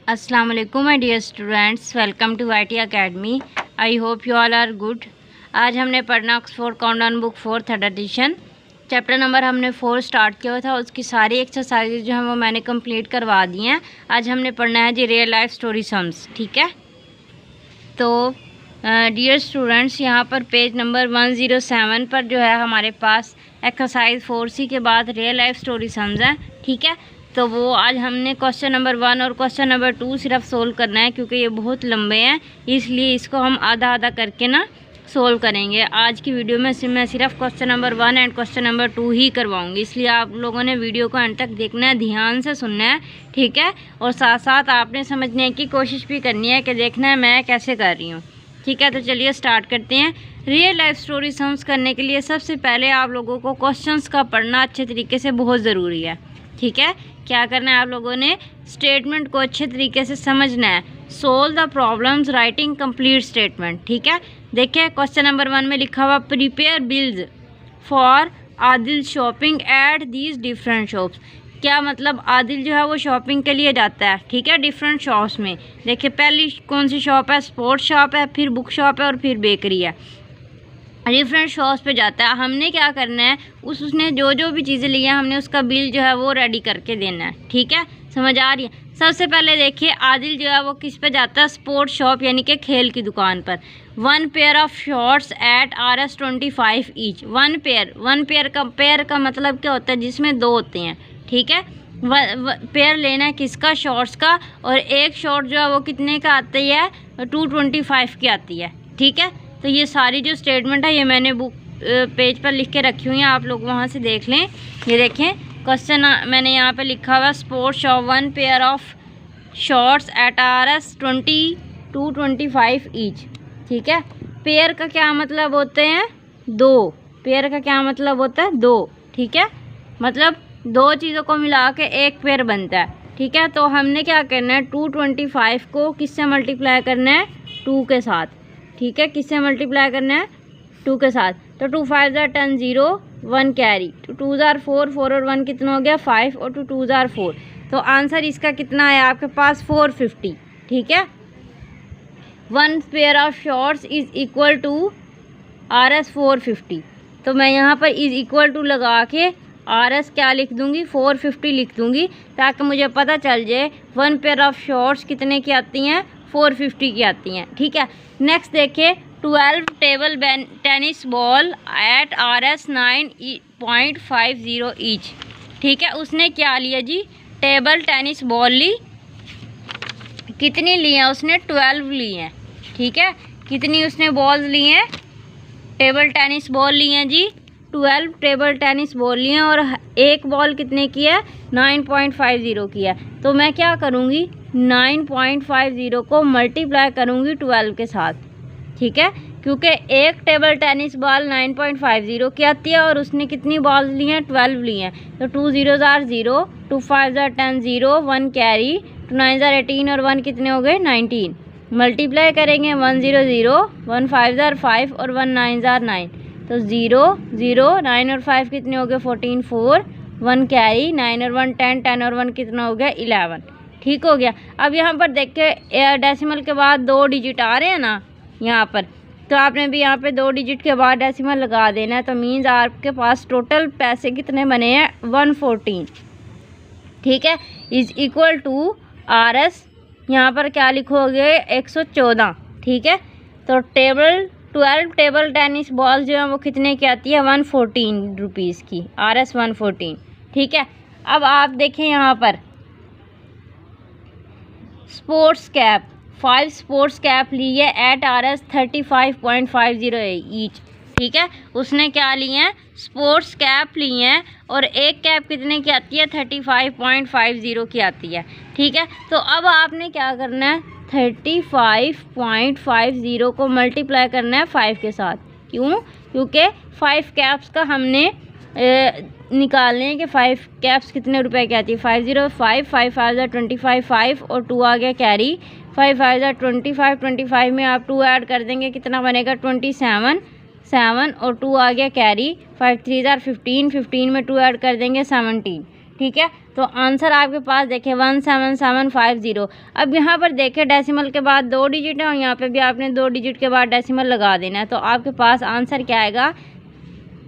अस्सलाम वालेकुम my dear students, welcome to IT academy. I hope you all are good. आज हमने पढ़ना Oxford countdown book 4 third edition. Chapter number हमने 4 start किया था, उसकी सारी एक्सरसाइजेज जो हैं वो मैंने कंप्लीट करवा दी हैं। आज हमने पढ़ना है जी रियल लाइफ स्टोरी सम्स। ठीक है, तो डियर स्टूडेंट्स, यहाँ पर पेज नंबर 107 पर जो है हमारे पास एक्सरसाइज 4C के बाद रियल लाइफ स्टोरी सम्स हैं। ठीक है, तो वो आज हमने क्वेश्चन नंबर 1 और क्वेश्चन नंबर 2 सिर्फ सोल्व करना है, क्योंकि ये बहुत लंबे हैं, इसलिए इसको हम आधा आधा करके ना सोल्व करेंगे। आज की वीडियो में मैं सिर्फ question number 1 and question number 2 ही करवाऊंगी, इसलिए आप लोगों ने वीडियो को एंड तक देखना है, ध्यान से सुनना है। ठीक है, और साथ साथ आपने समझने की कोशिश भी करनी है कि देखना है मैं कैसे कर रही हूँ। ठीक है, तो चलिए स्टार्ट करते हैं। रियल लाइफ स्टोरी सम्स करने के लिए सबसे पहले आप लोगों को क्वेश्चंस का पढ़ना अच्छे तरीके से बहुत ज़रूरी है। ठीक है, क्या करना है, आप लोगों ने स्टेटमेंट को अच्छे तरीके से समझना है। Solve the problems writing complete statement. ठीक है, देखिए क्वेश्चन नंबर 1 में लिखा हुआ prepare bills for Adil shopping at these different shops. क्या मतलब, आदिल जो है वो शॉपिंग के लिए जाता है। ठीक है, डिफरेंट शॉप्स में। देखिए पहली कौन सी शॉप है, स्पोर्ट्स शॉप है, फिर बुक शॉप है और फिर बेकरी है। डिफरेंट शॉप्स पे जाता है। हमने क्या करना है, उसने जो जो भी चीज़ें ली हैं हमने उसका बिल जो है वो रेडी करके देना है। ठीक है, समझ आ रही है। सबसे पहले देखिए आदिल जो है वो किस पे जाता है, स्पोर्ट्स शॉप यानी कि खेल की दुकान पर। 1 pair of shorts at RS 25 each. 1 pair का मतलब क्या होता है, जिसमें 2 होते हैं। ठीक है, पेयर लेना है किसका, शॉर्ट्स का, और एक शॉर्ट जो है वो कितने का आती है, 225 की आती है। ठीक है, तो ये सारी जो स्टेटमेंट है ये मैंने बुक पेज पर लिख के रखी हुई हैं, आप लोग वहाँ से देख लें। ये देखें क्वेश्चन मैंने यहाँ पे लिखा हुआ sports shop 1 pair of shorts at RS 225 each. ठीक है, पेयर का क्या मतलब होते हैं, 2। पेयर का क्या मतलब होता है, 2। ठीक है, मतलब 2 चीज़ों को मिला के एक पेयर बनता है। ठीक है, तो हमने क्या करना है, 225 को किससे मल्टीप्लाई करना है, 2 के साथ। ठीक है, किससे मल्टीप्लाई करना है, 2 के साथ। तो 2 5 ज़ार 10, 0 1 कैरी, 2 ज़ार 4, 4 और 1 कितना हो गया, 5, और 2 ज़ार 4। तो आंसर इसका कितना है आपके पास, 450। ठीक है, 1 pair of shorts is equal to RS 450। तो मैं यहाँ पर इज इक्वल टू लगा के RS क्या लिख दूँगी, 450 लिख दूँगी, ताकि मुझे पता चल जाए 1 पेयर ऑफ शॉर्ट्स कितने की आती हैं, 450 की आती हैं। ठीक है, नेक्स्ट देखिए 12 table tennis ball at RS 9.50 each. ठीक है, उसने क्या लिया जी, टेबल टेनिस बॉल ली। कितनी ली हैं उसने, 12 ली हैं। ठीक है, कितनी उसने बॉल्स ली हैं, टेबल टेनिस बॉल ली हैं जी, 12 टेबल टेनिस बॉल ली हैं, और एक बॉल कितने की है, 9.50 की है। तो मैं क्या करूँगी, 9.50 को मल्टीप्लाई करूँगी 12 के साथ। ठीक है, क्योंकि एक टेबल टेनिस बॉल 9.50 की आती है और उसने कितनी बॉल्स ली हैं, 12 ली हैं। तो 2 0 ज़ार 0, 2 5 ज़ार 10, 0 1 कैरी, 2 9 ज़ार 18 और 1 कितने हो गए, 19। मल्टीप्लाई करेंगे 1 0 0, 1 5 ज़ार 5 और 1 9 ज़ार 9। तो 0 0, 9 और 5 कितने हो गए, 14, 4 1 कैरी, 9 और 1 10, 10 और 1 कितना हो गया, 11। ठीक हो गया। अब यहाँ पर देखिए डेसिमल के बाद 2 डिजिट आ रहे हैं ना यहाँ पर, तो आपने भी यहाँ पे 2 डिजिट के बाद डेसिमल लगा देना है। तो मीन्स आपके पास टोटल पैसे कितने बने हैं, 114। ठीक है, इज इक्वल टू RS यहाँ पर क्या लिखोगे, 114। ठीक है, तो 12 टेबल टेनिस बॉल जो है वो कितने की आती है, 114 रुपीज़ की, RS 114। ठीक है, अब आप देखें यहाँ पर स्पोर्ट्स कैप, 5 स्पोर्ट्स कैप ली है एट RS 35.50 ईच। ठीक है, उसने क्या ली हैं, स्पोर्ट्स कैप ली हैं, और एक कैप कितने की आती है, 35.50 की आती है। ठीक है, तो अब आपने क्या करना है, 35.50 को मल्टीप्लाई करना है 5 के साथ। क्यों, क्योंकि 5 कैप्स का हमने निकालने हैं कि 5 कैप्स कितने रुपए की आती है, 505, 5 5 ज़ार 25, 5 और 2 आ गया कैरी, 5 5 ज़ार 25, 25 में आप 2 ऐड कर देंगे, कितना बनेगा, 27, 7 और 2 आ गया कैरी, 5 3 ज़ार 15, 15 में 2 ऐड कर देंगे 17। ठीक है। तो आंसर आपके पास देखें 17750। अब यहाँ पर देखें डेसिमल के बाद 2 डिजिट है और यहाँ पे भी आपने 2 डिजिट के बाद डेसिमल लगा देना है। तो आपके पास आंसर क्या आएगा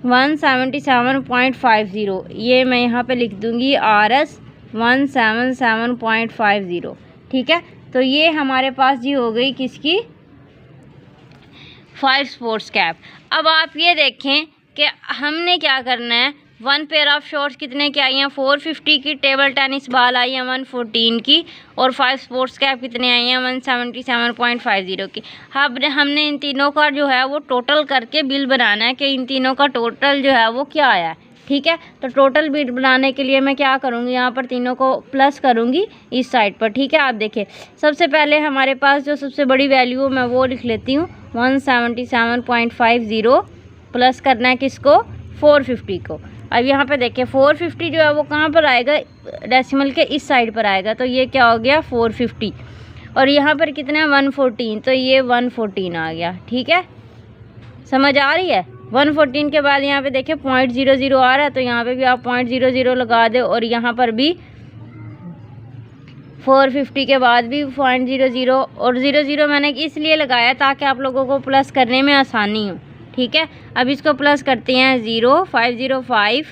177.50। ये मैं यहाँ पे लिख दूँगी RS 177.50, ठीक है। तो ये हमारे पास जी हो गई किसकी 5 स्पोर्ट्स कैप। अब आप ये देखें कि हमने क्या करना है, 1 पेयर ऑफ शॉर्ट्स कितने की आई हैं 450 की, टेबल टेनिस बॉल आई है 114 की और 5 स्पोर्ट्स कैप कितने आई हैं 177.50 की। अब हमने इन तीनों का जो है वो टोटल करके बिल बनाना है कि इन तीनों का टोटल जो है वो क्या आया है, ठीक है। तो टोटल बिल बनाने के लिए मैं क्या करूँगी, यहाँ पर तीनों को प्लस करूँगी इस साइड पर, ठीक है। आप देखिए सबसे पहले हमारे पास जो सबसे बड़ी वैल्यू मैं वो लिख लेती हूँ 177.50 प्लस करना है किसको 450 को। अब यहाँ पे देखिए 450 जो है वो कहाँ पर आएगा, डेसिमल के इस साइड पर आएगा। तो ये क्या हो गया 450 और यहाँ पर कितना है 114, तो ये 114 आ गया, ठीक है। समझ आ रही है। 114 के बाद यहाँ पे देखिए 0.00 आ रहा है, तो यहाँ पे भी आप 0.00 लगा दे और यहाँ पर भी 450 के बाद भी 0.00 और 00 मैंने इसलिए लगाया ताकि आप लोगों को प्लस करने में आसानी हो, ठीक है। अब इसको प्लस करते हैं 0 505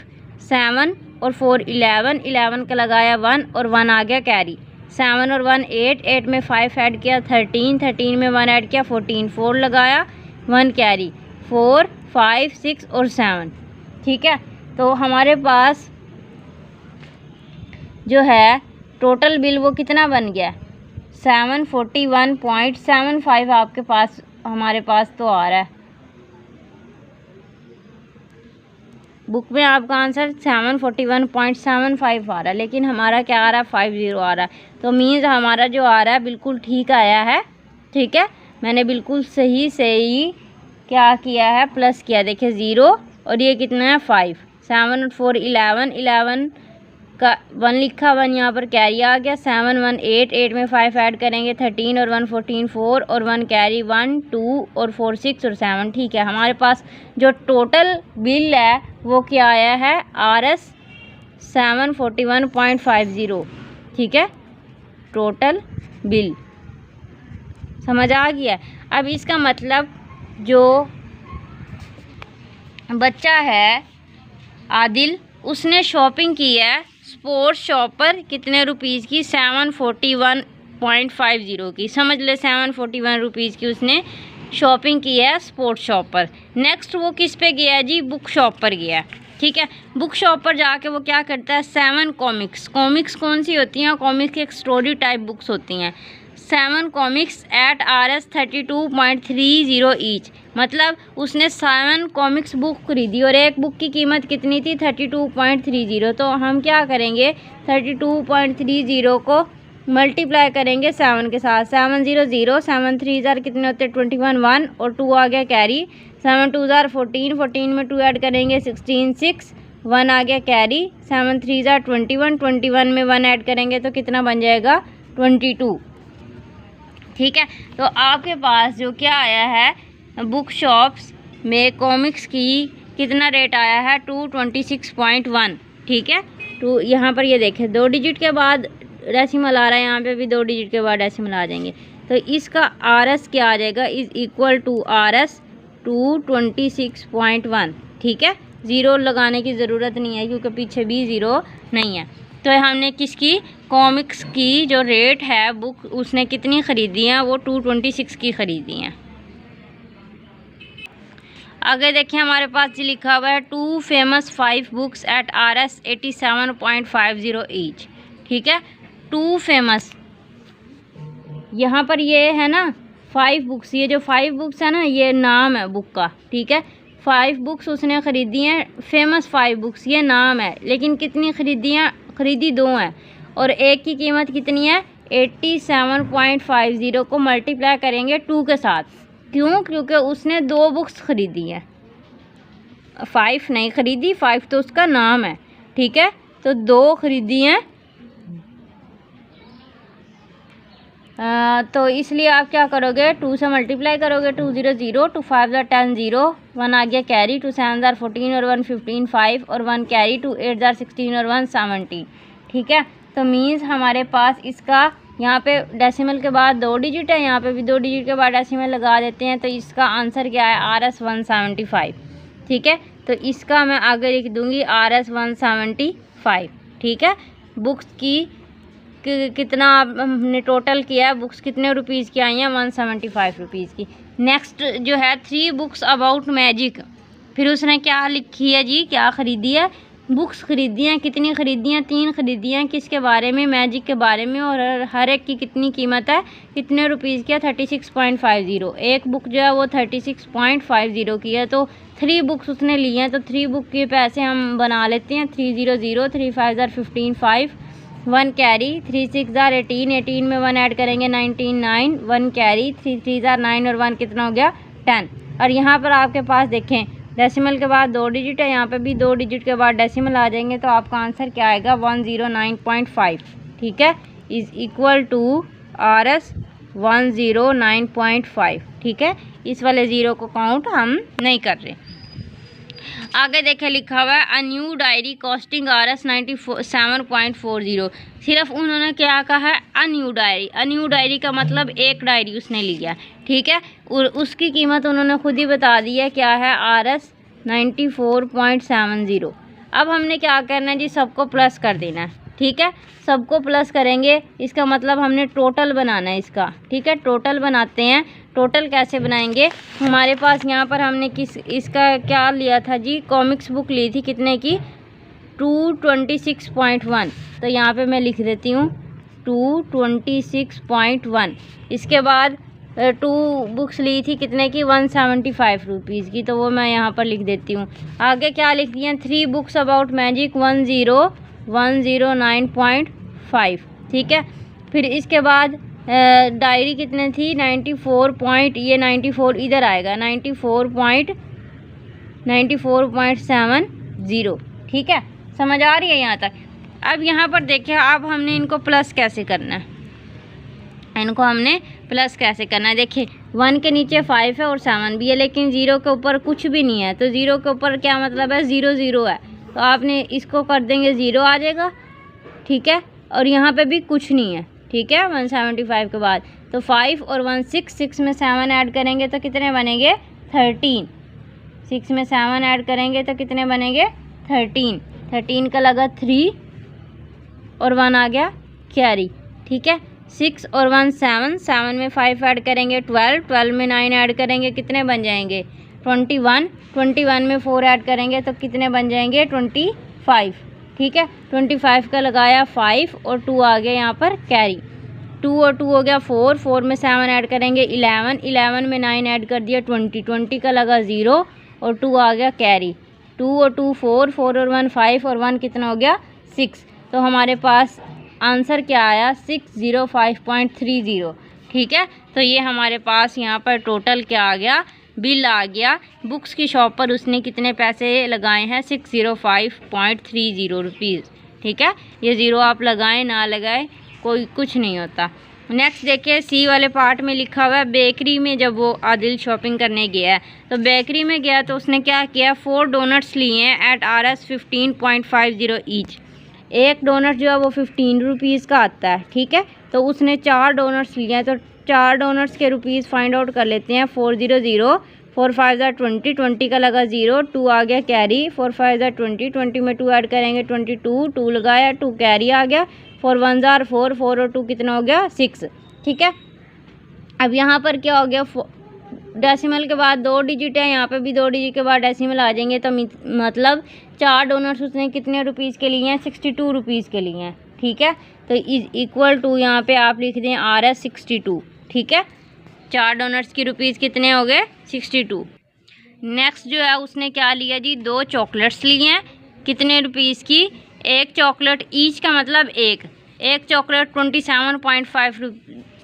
7 और 4 11 का लगाया 1 और 1 आ गया कैरी, 7 और 1 8 में 5 ऐड किया 13 में 1 ऐड किया 14 4 लगाया 1 कैरी 4 5 6 और 7, ठीक है। तो हमारे पास जो है टोटल बिल वो कितना बन गया 741.75 आपके पास हमारे पास तो आ रहा है। बुक में आपका आंसर 741.75 आ रहा है, लेकिन हमारा क्या आ रहा है 50 आ रहा है। तो मीन्स हमारा जो आ रहा है बिल्कुल ठीक आया है, ठीक है। मैंने बिल्कुल सही क्या किया है प्लस किया, देखिए 0 और ये कितना है 5 7 और 4 11 का 1 लिखा 1 यहाँ पर कैरी आ गया 7 1 8 में 5 ऐड करेंगे 13 और 1 14 4 और 1 कैरी 1 2 और 4 6 और 7, ठीक है। हमारे पास जो टोटल बिल है वो क्या आया है RS 741.50, ठीक है। टोटल बिल समझ आ गया। अब इसका मतलब जो बच्चा है आदिल उसने शॉपिंग की है स्पोर्ट्स शॉप पर कितने रुपीज़ की 741.50 की, समझ ले 741 रुपीज़ की उसने शॉपिंग की है स्पोर्ट्स शॉप पर। नेक्स्ट वो किस पे गया है जी बुक शॉप पर गया है, ठीक है। बुक शॉप पर जाके वो क्या करता है 7 कॉमिक्स कौन सी होती हैं, कॉमिक्स की एक स्टोरी टाइप बुक्स होती हैं 7 कॉमिक्स एट RS 32.30 ईच। मतलब उसने 7 कॉमिक्स बुक खरीदी और एक बुक की कीमत कितनी थी 32.30। तो हम क्या करेंगे 32.30 को मल्टीप्लाई करेंगे 7 के साथ, 7 0 0 7 3 ज़ार कितने होते हैं 21 1 और 2 आ गया कैरी 7 2 ज़ार 14 में 2 ऐड करेंगे 16 6 1 आ गया कैरी 7 3 ज़ार 21 में 1 ऐड करेंगे तो कितना बन जाएगा 22, ठीक है। तो आपके पास जो क्या आया है बुक शॉप्स में कॉमिक्स की कितना रेट आया है 226.1, ठीक है। तो यहाँ पर ये देखें 2 डिजिट के बाद डेसिमल आ रहा है, यहाँ पे भी 2 डिजिट के बाद डेसिमल आ जाएंगे। तो इसका RS क्या आ जाएगा इज इक्वल टू RS 226.1, ठीक है। 0 लगाने की ज़रूरत नहीं है क्योंकि पीछे भी 0 नहीं है। तो हमने किसकी कॉमिक्स की जो रेट है बुक उसने कितनी ख़रीदी है वो 226 की ख़रीदी हैं। आगे देखिए हमारे पास जी लिखा हुआ है 2 famous 5 books at RS 87.50 each, ठीक है। 2 फेमस यहाँ पर ये है ना 5 बुक्स, ये जो 5 बुक्स है ना ये नाम है बुक का, ठीक है। 5 बुक्स उसने ख़रीदी हैं फेमस 5 बुक्स ये नाम है, लेकिन कितनी ख़रीदी हैं ख़रीदी 2 हैं और एक की कीमत कितनी है 87.50 को मल्टीप्लाई करेंगे 2 के साथ। क्यों? क्योंकि उसने 2 बुक्स ख़रीदी हैं, 5 नहीं ख़रीदी, 5 तो उसका नाम है, ठीक है। तो 2 ख़रीदी हैं तो इसलिए आप क्या करोगे, 2 से मल्टीप्लाई करोगे, 2 0 0, 2 5 जार 10 0, 1 आ गया कैरी, 2 7 जार 14 और 1 15 5 और 1 कैरी, 2 8 जार 16 और 1 17। ठीक है, तो मीन्स हमारे पास इसका यहाँ पे डेसिमल के बाद 2 डिजिट है, यहाँ पे भी 2 डिजिट के बाद डेसिमल लगा देते हैं, तो इसका आंसर क्या है, RS 175। ठीक है, तो इसका मैं आगे लिख दूँगी RS 175। ठीक है, बुक्स की कितना हमने टोटल किया है, बुक्स कितने रुपीज़ की आई हैं, 175 रुपीज़ की। नेक्स्ट जो है 3 बुक्स अबाउट मैजिक, फिर उसने क्या लिखी है जी, क्या ख़रीदी है, बुक्स ख़रीदी हैं, कितनी ख़रीदी हैं, 3 ख़रीदी हैं, किसके बारे में, मैजिक के बारे में, और हर एक की कितनी कीमत है, कितने रुपीज़ की है, 36.50। एक बुक जो है वो 36.50 की है, तो 3 बुक्स उसने ली हैं, तो 3 बुक के पैसे हम बना लेते हैं, 3 0 0, 3 5 जार 15 5, 1 कैरी, 3 6 जार 18, 18 में 1 ऐड करेंगे 19 9, 1 कैरी, 3 3 जार 9 और 1 कितना हो गया 10। और यहाँ पर आपके पास देखें डेसिमल के बाद 2 डिजिट है, यहाँ पे भी 2 डिजिट के बाद डेसिमल आ जाएंगे, तो आपका आंसर क्या आएगा, 109.5। ठीक है, इज़ इक्वल टू RS 109.5। ठीक है, इस वाले ज़ीरो को काउंट हम नहीं कर रहे। आगे देखें लिखा हुआ है a new diary costing RS 97.40। सिर्फ उन्होंने क्या कहा है, a new diary. A new diary का मतलब एक डायरी उसने लिया। ठीक है, और उसकी कीमत उन्होंने खुद ही बता दी है, क्या है, RS 94.70। अब हमने क्या करना है जी, सबको प्लस कर देना है। ठीक है, सबको प्लस करेंगे, इसका मतलब हमने टोटल बनाना है इसका। ठीक है, टोटल बनाते हैं। टोटल कैसे बनाएंगे, हमारे पास यहाँ पर हमने इसका क्या लिया था जी, कॉमिक्स बुक ली थी, कितने की, 226.1। तो यहाँ पे मैं लिख देती हूँ 226.1। इसके बाद 2 बुक्स ली थी, कितने की, 175 रुपीज़ की, तो वो मैं यहाँ पर लिख देती हूँ। आगे क्या लिख दिया, 3 बुक्स अबाउट मैजिक 109.5। ठीक है, फिर इसके बाद डायरी कितने थी, 94 ये 94 इधर आएगा, 94.70। ठीक है, समझ आ रही है यहाँ तक। अब यहाँ पर देखिए, अब हमने इनको प्लस कैसे करना है, इनको हमने प्लस कैसे करना है। देखिए 1 के नीचे 5 है और 7 भी है, लेकिन 0 के ऊपर कुछ भी नहीं है, तो 0 के ऊपर क्या मतलब है, 0 0 है, तो आपने इसको कर देंगे 0 आ जाएगा। ठीक है, और यहाँ पे भी कुछ नहीं है। ठीक है, 175 के बाद तो 5 और 1 6, 6 में 7 ऐड करेंगे तो कितने बनेंगे, 13। 6 में 7 ऐड करेंगे तो कितने बनेंगे, 13। 13 का लगा 3 और 1 आ गया कैरी। ठीक है, 6 और 1 7, 7 में 5 ऐड करेंगे 12, 12 में 9 ऐड करेंगे, कितने बन जाएंगे, 21। 21 में 4 ऐड करेंगे तो कितने बन जाएंगे, 25। ठीक है, 25 का लगाया 5 और 2 आ गया यहाँ पर कैरी। 2 और 2 हो गया 4, 4 में 7 ऐड करेंगे 11, 11 में 9 ऐड कर दिया 20, 20 का लगा 0 और 2 आ गया कैरी। 2 और 2 4, 4 और 1 5 और 1 कितना हो गया 6। तो हमारे पास आंसर क्या आया, 605.30। ठीक है, तो ये हमारे पास यहाँ पर टोटल क्या आ गया, बिल आ गया। बुक्स की शॉप पर उसने कितने पैसे लगाए हैं, 605.30 रुपीज़। ठीक है, ये ज़ीरो आप लगाएं ना लगाएं कोई कुछ नहीं होता। नेक्स्ट देखिए, सी वाले पार्ट में लिखा हुआ है बेकरी में जब वो आदिल शॉपिंग करने गया है, तो बेकरी में गया तो उसने क्या किया, 4 डोनट्स लिए हैं एट RS 15.50 ईच। एक डोनट जो है वो 15 रुपीज़ का आता है। ठीक है, तो उसने 4 डोनट्स लिए हैं, तो 4 डोनट्स के रुपीज़ फाइंड आउट कर लेते हैं। 400, 4 5 जार 20, 20 का लगा 0, 2 आ गया कैरी। 4 5 जार 20, 20 में 2 ऐड करेंगे 22, 2 लगाया 2 कैरी आ गया। 4 1 जार 4, 4 और 2 कितना हो गया 6। ठीक है, अब यहाँ पर क्या हो गया, डेसिमल के बाद 2 डिजिट है, यहाँ पे भी 2 डिजिट के बाद डेसिमल आ जाएंगे, तो मतलब 4 डोनट्स उसने कितने रुपीज़ के लिए हैं, 62 रुपीज़ के लिए हैं। ठीक है, तो इज इक्वल टू यहाँ पे आप लिख दें RS 62। ठीक है, 4 डोनट्स की रुपीज़ कितने हो गए, 62। नेक्स्ट जो है उसने क्या लिया जी, 2 चॉकलेट्स लिए हैं, कितने रुपीज़ की, एक चॉकलेट ईच का मतलब एक चॉकलेट 27.5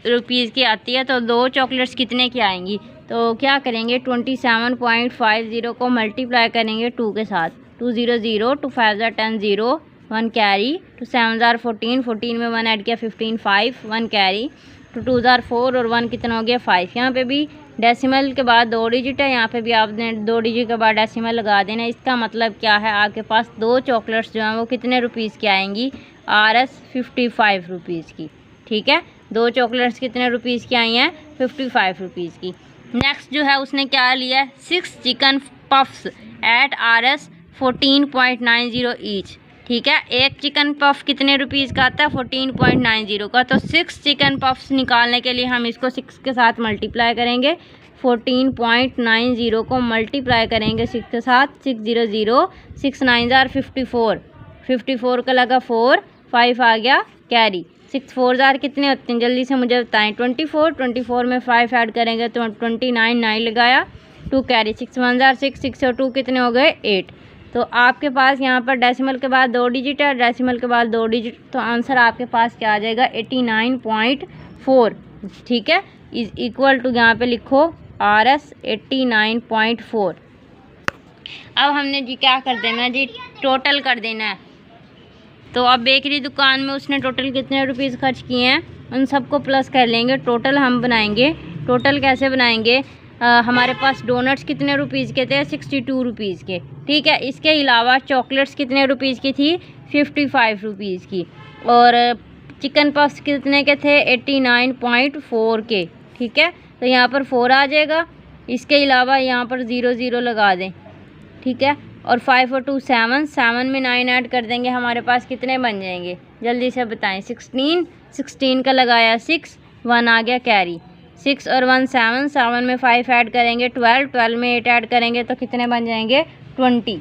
रुपीज़ की आती है, तो 2 चॉकलेट्स कितने की आएंगी, तो क्या करेंगे 27.50 को मल्टीप्लाई करेंगे 2 के साथ। 2 0 0, 2 5 जार 10 0, 1 कैरी। 2 7 जार 14, 14 में 1 ऐड किया 15 5, 1 कैरी। टू 2 ज़ार 4 और 1 कितना हो गया 5। यहाँ पे भी डेसिमल के बाद 2 डिजिट है, यहाँ पे भी आपने 2 डिजिट के बाद डेसिमल लगा देना। इसका मतलब क्या है, आपके पास 2 चॉकलेट्स जो हैं वो कितने रुपीज़ की आएंगी, RS 55 रुपीज़ की। ठीक है, 2 चॉकलेट्स कितने रुपीज़ की आई हैं, 55 रुपीज़ की। नेक्स्ट जो है उसने क्या लिया है, 6 chicken puffs at RS 14.90 each. ठीक है, एक चिकन पफ कितने रुपीज़ का आता है, 14.90 का। तो 6 चिकन पफ्स निकालने के लिए हम इसको 6 के साथ मल्टीप्लाई करेंगे। 14.90 को मल्टीप्लाई करेंगे 6 के साथ, 600, 6 9 ज़ार 54, 54 का लगा 4, 5 आ गया कैरी। 6 4 ज़ार कितने होते हैं, जल्दी से मुझे बताएं। 24, 24 में 5 ऐड करेंगे तो 29, 9 लगाया, 2 कैरी। 6 1 ज़ार 6, 6 और 2 कितने हो गए 8। तो आपके पास यहाँ पर डेसिमल के बाद 2 डिजिट है, डेसिमल के बाद 2 डिजिट, तो आंसर आपके पास क्या आ जाएगा, 89.4। ठीक है, इज इक्वल टू यहाँ पे लिखो RS 89.4। अब हमने जी क्या कर देना जी, टोटल कर देना है। तो अब बेकरी दुकान में उसने टोटल कितने रुपीज़ खर्च किए हैं, उन सबको प्लस कर लेंगे। टोटल हम बनाएंगे, टोटल कैसे बनाएंगे, हमारे पास डोनट्स कितने रुपीज़ के थे, 62 रुपीज़ के। ठीक है, इसके अलावा चॉकलेट्स कितने रुपीज़ की थी, 55 रुपीज़ की। और चिकन पफ्स कितने के थे, 89.4 के। ठीक है, तो यहाँ पर 4 आ जाएगा। इसके अलावा यहाँ पर 0 0 लगा दें। ठीक है, और 5 और 2 7, 7 में 9 ऐड कर देंगे, हमारे पास कितने बन जाएंगे, जल्दी से बताएं। 16, 16 का लगाया 6, 1 आ गया कैरी। 6 और 1 7, 7 में 5 ऐड करेंगे 12, 12 में 8 ऐड करेंगे तो कितने बन जाएंगे 20।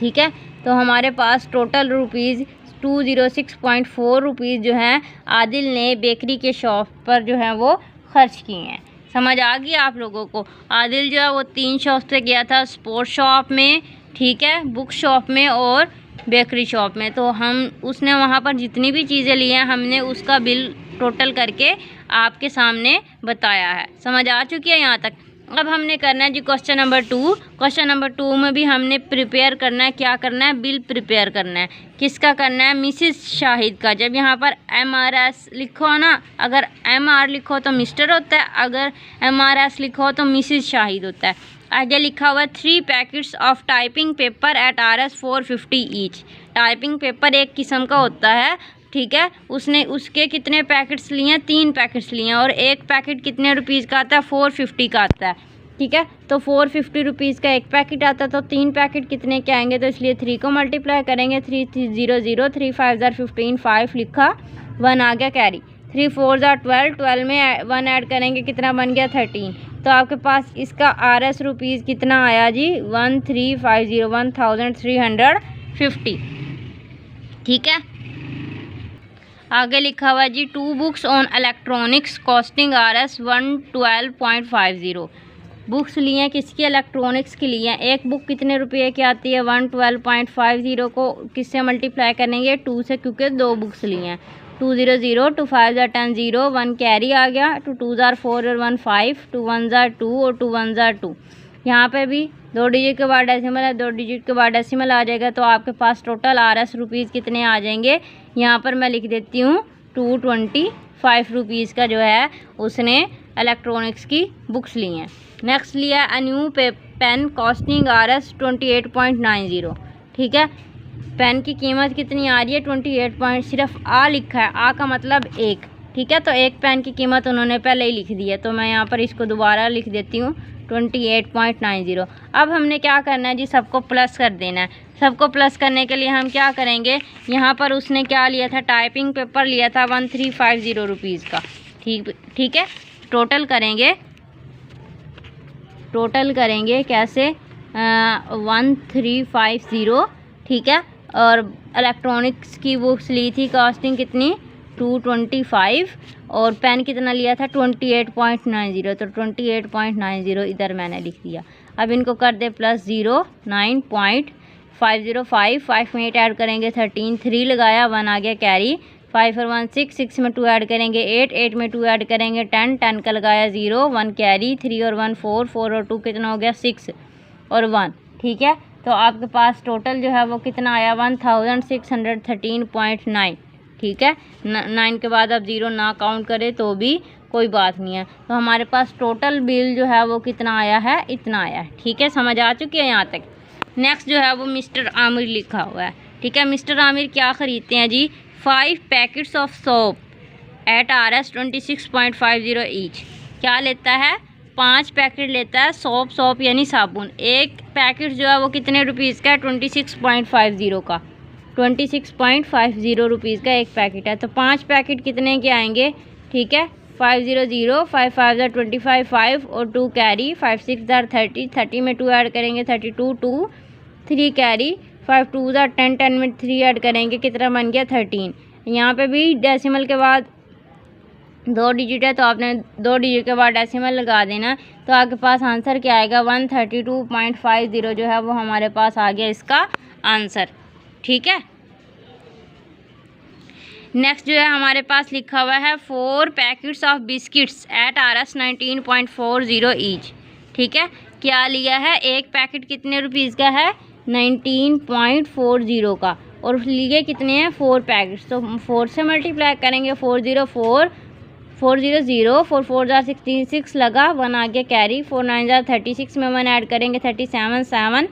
ठीक है, तो हमारे पास टोटल रुपीज़ 206.4 रुपीज़ जो हैं आदिल ने बेकरी के शॉप पर जो है वो खर्च किए हैं। समझ आ गई आप लोगों को। आदिल जो है वो 3 शॉप से गया था, स्पोर्ट्स शॉप में, ठीक है, बुक शॉप में और बेकरी शॉप में। तो हम उसने वहाँ पर जितनी भी चीज़ें ली हैं हमने उसका बिल टोटल करके आपके सामने बताया है। समझ आ चुकी है यहाँ तक। अब हमने करना है जी क्वेश्चन नंबर 2। क्वेश्चन नंबर 2 में भी हमने प्रिपेयर करना है, क्या करना है, बिल प्रिपेयर करना है। किसका करना है, मिसिस शाहिद का। जब यहाँ पर MRS लिखो ना, अगर MR लिखो तो मिस्टर होता है, अगर MRS लिखो तो मिसिस शाहिद होता है। आगे लिखा हुआ है 3 packets of typing paper at RS 450 each. Typing paper एक किस्म का होता है, ठीक है, उसने उसके कितने पैकेट्स लिए हैं, 3 पैकेट्स लिए हैं, और एक पैकेट कितने रुपीज़ का आता है, 450 का आता है। ठीक है, तो 450 रुपीज़ का एक पैकेट आता है, तो 3 पैकेट कितने के आएंगे, तो इसलिए 3 को मल्टीप्लाई करेंगे। 3 0 0, 3 5 ज़ार 15, 5 लिखा, 1 आ गया कैरी। 3 4 ज़ार 12, 12 में 1 ऐड करेंगे कितना बन गया 13। तो आपके पास इसका RS रुपीज़ कितना आया जी, 1350, 1350। ठीक है, आगे लिखा हुआ जी 2 books on electronics costing RS 112.50। Books लिए हैं किसकी, इलेक्ट्रॉनिक्स की लिए हैं। एक बुक कितने रुपये की आती है, 112.50 को किससे मल्टीप्लाई करेंगे, 2 से, क्योंकि 2 बुक्स लिए हैं। 2 0 0, 2 5 ज़ार 10, 0 1 कैरी आ गया। 2 2 ज़ार 4 और 1 5, 2 1 ज़ार 2 और 2 1 ज़ार 2। यहाँ पे भी 2 डिजिट के बाद डेसिमल है, 2 डिजिट के बाद डेसिमल आ जाएगा। तो आपके पास टोटल RS रुपीज़ कितने आ जाएंगे, यहाँ पर मैं लिख देती हूँ 225 रुपीज़ का जो है उसने इलेक्ट्रॉनिक्स की बुक्स ली हैं। नेक्स्ट लिया a new pen costing RS 28.90। ठीक है, पेन की कीमत कितनी आ रही है, 28 सिर्फ आ लिखा है, आ का मतलब एक। ठीक है, तो एक पेन की कीमत उन्होंने पहले ही लिख दी है, तो मैं यहाँ पर इसको दोबारा लिख देती हूँ 28.90। अब हमने क्या करना है जी, सबको प्लस कर देना है। सबको प्लस करने के लिए हम क्या करेंगे, यहाँ पर उसने क्या लिया था, टाइपिंग पेपर लिया था 1350 रुपीज़ का। ठीक है, टोटल करेंगे कैसे, 1350। ठीक है, और इलेक्ट्रॉनिक्स की बुक्स ली थी कॉस्टिंग कितनी, 225, और पेन कितना लिया था 28.90, तो 28.90 इधर मैंने लिख दिया। अब इनको कर दे प्लस 0, 9.505, 5 में 8 ऐड करेंगे 13, 3 लगाया, 1 आ गया कैरी। 5 और 1 6, 6 में 2 ऐड करेंगे 8, 8 में 2 ऐड करेंगे 10, 10 का लगाया 0, 1 कैरी। 3 और 1 4, 4 और 2 कितना हो गया 6 और 1। ठीक है, तो आपके पास टोटल जो है वो कितना आया, 1613.9। ठीक है। 9 के बाद आप 0 ना काउंट करें तो भी कोई बात नहीं है। तो हमारे पास टोटल बिल जो है वो कितना आया है, इतना आया है। ठीक है, समझ आ चुकी है यहाँ तक। नेक्स्ट जो है वो मिस्टर आमिर लिखा हुआ है। ठीक है, मिस्टर आमिर क्या ख़रीदते हैं जी, 5 packets of soap at RS 26.50 each. क्या लेता है, 5 पैकेट लेता है सोप यानी साबुन। एक पैकेट जो है वो कितने रुपीज़ का है, 26.50 का, 26.50 रुपीज़ का एक पैकेट है। तो 5 पैकेट कितने के आएंगे, ठीक है, 500, 5 5 25, 5 और 2 कैरी, 5 6 30, 30 में 2 ऐड करेंगे 32, 2 3 कैरी, 5 2 10, 10 में 3 ऐड करेंगे, कितना बन गया 13। यहाँ पे भी डेसिमल के बाद 2 डिजिट है तो आपने 2 डिजिट के बाद डेसिमल लगा देना। तो आपके पास आंसर क्या आएगा, 132.50 जो है वो हमारे पास आ गया इसका आंसर। ठीक है, नेक्स्ट जो है हमारे पास लिखा हुआ है 4 packets of biscuits at RS 19.40 each. ठीक है, क्या लिया है, एक पैकेट कितने रुपीज़ का है, 19.40 का, और लिए कितने हैं, 4 पैकेट्स। तो 4 से मल्टीप्लाई करेंगे, 404 400 4 4 16 6 लगा, 1 आ गया कैरी, 4 9 36 में 1 ऐड करेंगे 37 7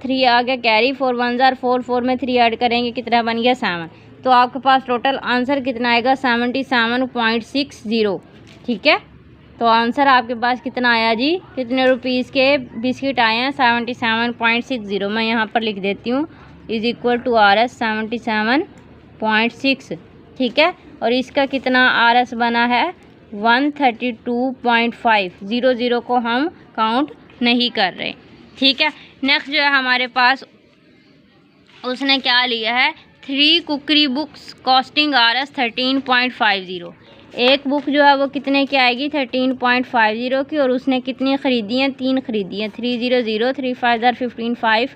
3 आ गया कैरी, 4 1 4 4 में 3 ऐड करेंगे, कितना बन गया 7। तो आपके पास टोटल आंसर कितना आएगा, 77.60। ठीक है, तो आंसर आपके पास कितना आया जी, कितने रुपीज़ के बिस्किट आए हैं, 77.60। मैं यहाँ पर लिख देती हूँ इज इक्वल टू RS 77.6। ठीक है, और इसका कितना RS बना है, 132.5। 00 को हम काउंट नहीं कर रहे। ठीक है, नेक्स्ट जो है हमारे पास उसने क्या लिया है, 3 कुकरी बुक्स कॉस्टिंग RS 13.50। एक बुक जो है वो कितने की आएगी, 13.50 की, और उसने कितनी ख़रीदी हैं, 3 ख़रीदी हैं। 300 3 5 15 5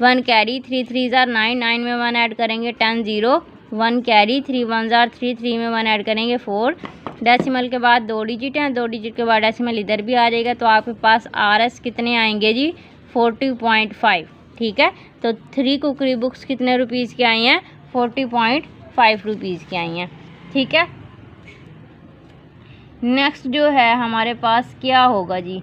1 कैरी, 3 3 9 9 में 1 ऐड करेंगे 10 0 1 कैरी, 3 1 3 3 में 1 ऐड करेंगे 4। डेसिमल के बाद 2 डिजिट हैं, 2 डिजिट के बाद डेसिमल इधर भी आ जाएगा। तो आपके पास RS कितने आएंगे जी, 40.5। ठीक है, तो 3 कुकरी बुक्स कितने रुपीज़ की आई हैं, 40.5 रुपीज़ की आई हैं। ठीक है, नेक्स्ट जो है हमारे पास क्या होगा जी,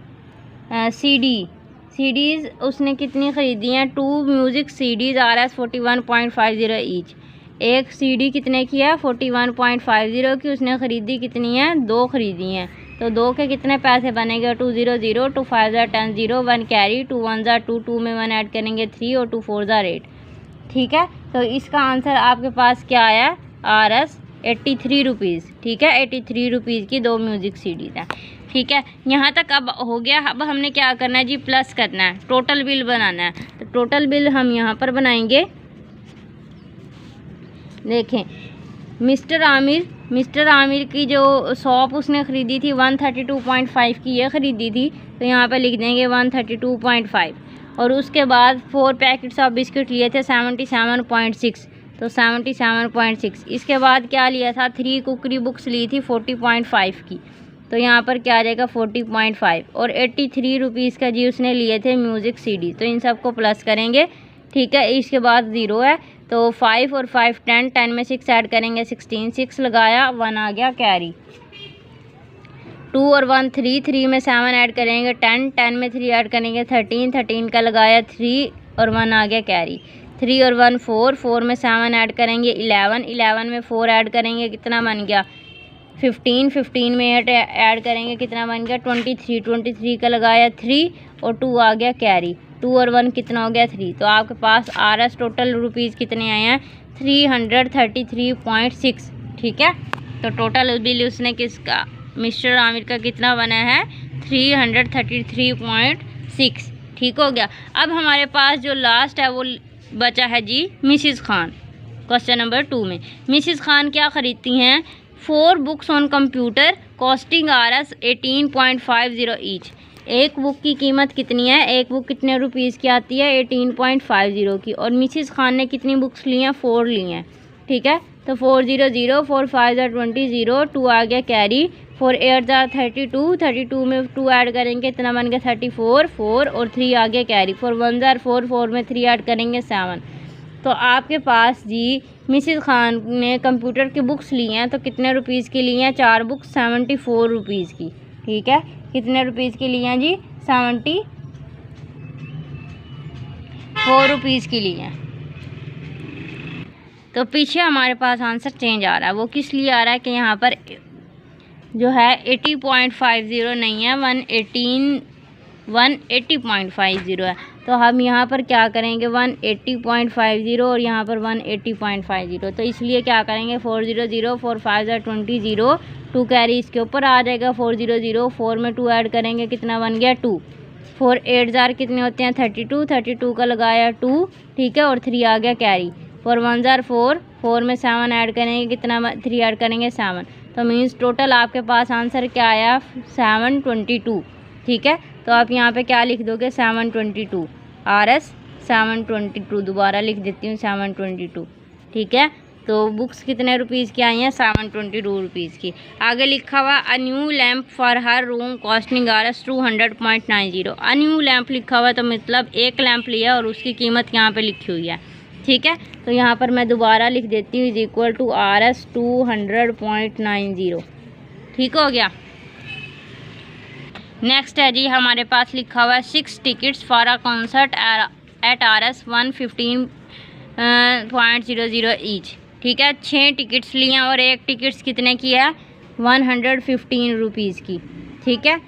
सीडीज़ उसने कितनी ख़रीदी हैं, 2 म्यूज़िक CDs RS 41.50 ईच। एक CD कितने की है, 41.50 की, उसने ख़रीदी कितनी है, 2 ख़रीदी हैं। तो 2 के कितने पैसे बनेंगे, 2 0 0 2 5 10 0 1 कैरी, 2 1 2 2 में 1 ऐड करेंगे 3 और 2 4 8। ठीक है, तो इसका आंसर आपके पास क्या आया, RS 83 रुपीज़। ठीक है, 83 रुपीज़ की 2 म्यूज़िक CDs हैं। ठीक है, यहाँ तक अब हो गया। अब हमने क्या करना है जी, प्लस करना है, टोटल बिल बनाना है। तो टोटल बिल हम यहाँ पर बनाएंगे। देखें, मिस्टर आमिर की जो शॉप उसने ख़रीदी थी 132.5 की, ये ख़रीदी थी, तो यहाँ पे लिख देंगे 132.5। और उसके बाद 4 पैकेट्स ऑफ बिस्किट लिए थे 77.6, तो 77.6। इसके बाद क्या लिया था, 3 कुकरी बुक्स ली थी 40.5 की, तो यहाँ पर क्या आ जाएगा 40.5। और 83 रुपीज़ का जी उसने लिए थे म्यूज़िक CD। तो इन सबको प्लस करेंगे। ठीक है, इसके बाद 0 है, तो 5 और 5 10, 10 में 6 ऐड करेंगे 16, 6 लगाया, 1 आ गया कैरी। 2 और 1 3, 3 में 7 ऐड करेंगे 10, 10 में 3 ऐड करेंगे 13, 13 का लगाया 3 और 1 आ गया कैरी। 3 और 1 4, 4 में 7 ऐड करेंगे 11, 11 में 4 ऐड करेंगे, कितना बन गया 15, 15 में 8 ऐड करेंगे, कितना बन गया 23, 23 का लगाया 3 और 2 आ गया कैरी। 2 और 1 कितना हो गया 3। तो आपके पास RS टोटल रुपीज़ कितने आए हैं, 333.6। ठीक है, तो टोटल बिल उसने किसका, मिस्टर आमिर का कितना बना है, 333.6। ठीक हो गया। अब हमारे पास जो लास्ट है वो बचा है जी मिसिज़ खान। क्वेश्चन नंबर 2 में मिसिज़ खान क्या ख़रीदती हैं, 4 books on computer costing RS 18.50 each. एक बुक की कीमत कितनी है, एक बुक कितने रुपीज़ की आती है, 18.50 की। और मिसिज़ खान ने कितनी बुक्स ली हैं, 4 ली हैं। ठीक है, तो 4 0 0 4 5 20 0 2 आ गया कैरी, 4 8 32, 32 में 2 ऐड करेंगे, इतना बन गया 34, 4 और 3 आ गया कैरी। 4 1 4 4 में 3 ऐड करेंगे 7, तो आपके पास जी मिसिस खान ने कंप्यूटर की बुक्स ली हैं, तो कितने रुपीज़ की ली हैं? 4 बुक्स 74 रुपीज़ की। ठीक है, कितने रुपीज़ की ली हैं जी? 74 रुपीज़ की ली हैं। तो पीछे हमारे पास आंसर चेंज आ रहा है। वो किस लिए आ रहा है कि यहाँ पर जो है 80.50 नहीं है, 180.50 है। तो हम यहाँ पर क्या करेंगे? 180.50 और यहाँ पर 180.50। तो इसलिए क्या करेंगे? 400, 4 5 20, 0 2 कैरी इसके ऊपर आ जाएगा। 400, 4 में 2 ऐड करेंगे, कितना बन गया? 2। 4 8 कितने होते हैं? 32। 32 का लगाया 2, ठीक है, और 3 आ गया कैरी। 4 1 4, 4 में 7 ऐड करेंगे, कितना? 3 ऐड करेंगे 7। तो मीन्स टोटल आपके पास आंसर क्या आया? 722। ठीक है, तो आप यहाँ पे क्या लिख दोगे? 722 RS 722। दोबारा लिख देती हूँ 722। ठीक है, तो बुक्स कितने रुपीज़ की आई हैं? 722 रुपीज़ की। आगे लिखा हुआ a new lamp for her room costing RS 200.90। A new lamp लिखा हुआ तो मतलब एक लैम्प लिया और उसकी कीमत यहाँ पे लिखी हुई है। ठीक है, तो यहाँ पर मैं दोबारा लिख देती हूँ = RS 200.90। ठीक हो गया। नेक्स्ट है जी हमारे पास लिखा हुआ है 6 tickets for a concert at RS 115.00 each. ठीक है, 6 टिकट्स लिए हैं और एक टिकट्स कितने की है? 115 रुपीज़ की। ठीक है,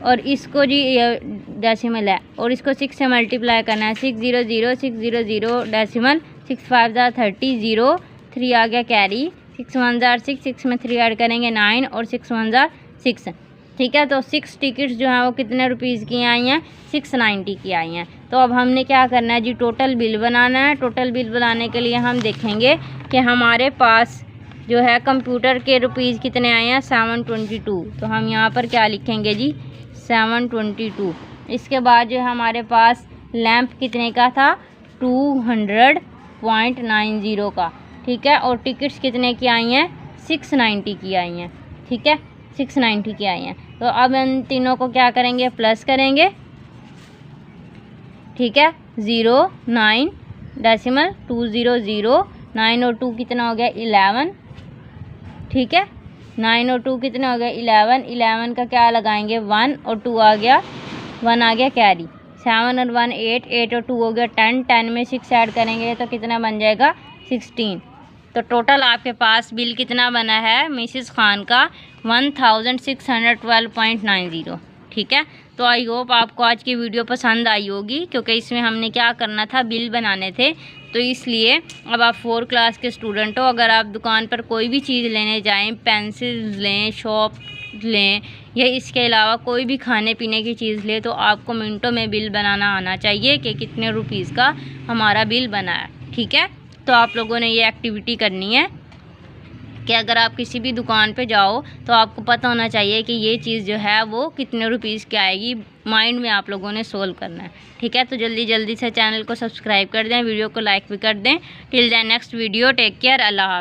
और इसको जी डेसिमल है और इसको 6 से मल्टीप्लाई करना है। 600 600 डेसिमल 6 5 30 0 3 आ गया कैरी। 6 1 6, 6 में 3 ऐड करेंगे 9 और 6 1 6। ठीक है, तो 6 टिकट्स जो हैं वो कितने रुपीज़ की आई हैं? 690 की आई हैं। तो अब हमने क्या करना है जी? टोटल बिल बनाना है। टोटल बिल बनाने के लिए हम देखेंगे कि हमारे पास जो है कंप्यूटर के रुपीज़ कितने आए हैं? 722। तो हम यहाँ पर क्या लिखेंगे जी? 722। इसके बाद जो हमारे पास लैंप कितने का था? 200.90 का। ठीक है, और टिकट्स कितने की आई हैं? 690 की आई हैं। ठीक है, 690 की आई हैं। तो अब इन तीनों को क्या करेंगे? प्लस करेंगे। ठीक है, 0 9 डेसिमल 200 9 और 2 कितना हो गया? 11। ठीक है, 9 और 2 कितने हो गए? 11। 11 का क्या लगाएंगे? 1 और 2 आ गया, 1 आ गया कैरी। 7 और 1 8, 8 और 2 हो गया 10। 10 में 6 ऐड करेंगे तो कितना बन जाएगा? 16। तो टोटल आपके पास बिल कितना बना है मिसिस खान का? 1612.90। ठीक है, तो आई होप आपको आज की वीडियो पसंद आई होगी, क्योंकि इसमें हमने क्या करना था? बिल बनाने थे। तो इसलिए अब आप 4 क्लास के स्टूडेंट हो, अगर आप दुकान पर कोई भी चीज़ लेने जाएं, पेंसिल लें, शॉप लें या इसके अलावा कोई भी खाने पीने की चीज़ लें, तो आपको मिनटों में बिल बनाना आना चाहिए कि कितने रुपीज़ का हमारा बिल बना है। ठीक है, तो आप लोगों ने ये एक्टिविटी करनी है कि अगर आप किसी भी दुकान पे जाओ तो आपको पता होना चाहिए कि ये चीज़ जो है वो कितने रुपीज़ की आएगी। माइंड में आप लोगों ने सोल्व करना है। ठीक है, तो जल्दी जल्दी से चैनल को सब्सक्राइब कर दें, वीडियो को लाइक भी कर दें। Till the next video, take care, अल्लाह हाफ़िज़।